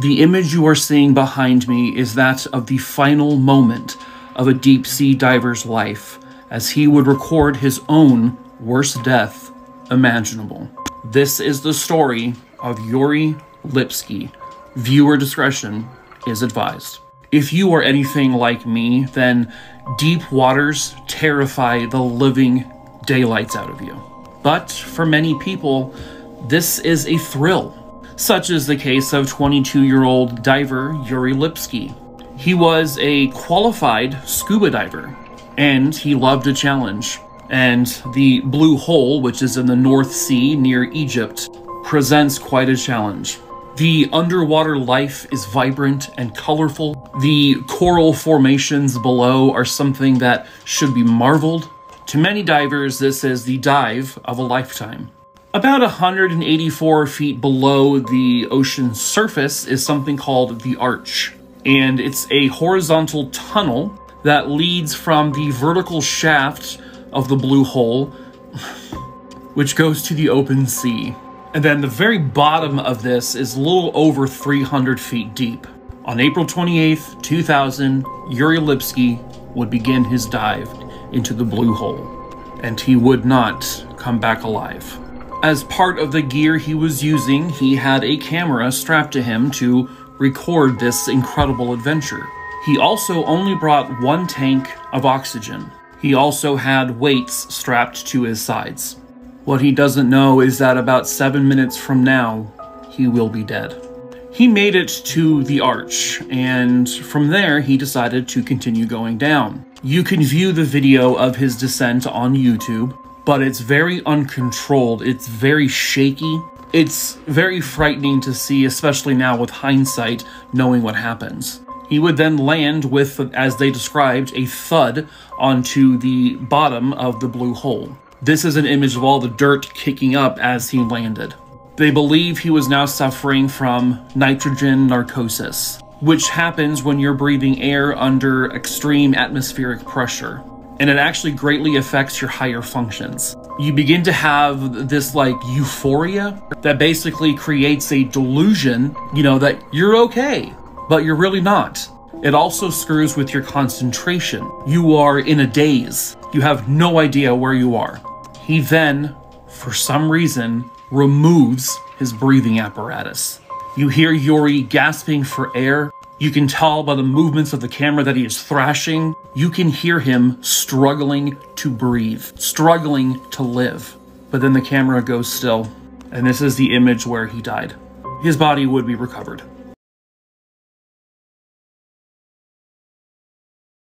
The image you are seeing behind me is that of the final moment of a deep-sea diver's life, as he would record his own worst death imaginable. This is the story of Yuri Lipski. Viewer discretion is advised. If you are anything like me, then deep waters terrify the living daylights out of you. But for many people, this is a thrill. Such is the case of 22-year-old diver Yuri Lipski. He was a qualified scuba diver, and he loved a challenge. And the Blue Hole, which is in the North Sea near Egypt, presents quite a challenge. The underwater life is vibrant and colorful. The coral formations below are something that should be marveled. To many divers, this is the dive of a lifetime. About 184 feet below the ocean's surface is something called the Arch, and it's a horizontal tunnel that leads from the vertical shaft of the Blue Hole, which goes to the open sea. And then the very bottom of this is a little over 300 feet deep. On April 28th, 2000, Yuri Lipski would begin his dive into the Blue Hole, and he would not come back alive. As part of the gear he was using, he had a camera strapped to him to record this incredible adventure. He also only brought one tank of oxygen. He also had weights strapped to his sides. What he doesn't know is that about 7 minutes from now, he will be dead. He made it to the Arch, and from there he decided to continue going down. You can view the video of his descent on YouTube, but it's very uncontrolled, it's very shaky. It's very frightening to see, especially now with hindsight, knowing what happens. He would then land with, as they described, a thud onto the bottom of the Blue Hole. This is an image of all the dirt kicking up as he landed. They believe he was now suffering from nitrogen narcosis, which happens when you're breathing air under extreme atmospheric pressure. And it actually greatly affects your higher functions. You begin to have this like euphoria that basically creates a delusion, that you're okay, but you're really not. It also screws with your concentration. You are in a daze. You have no idea where you are. He then, for some reason, removes his breathing apparatus. You hear Yuri gasping for air. You can tell by the movements of the camera that he is thrashing. You can hear him struggling to breathe, struggling to live. But then the camera goes still, and this is the image where he died. His body would be recovered.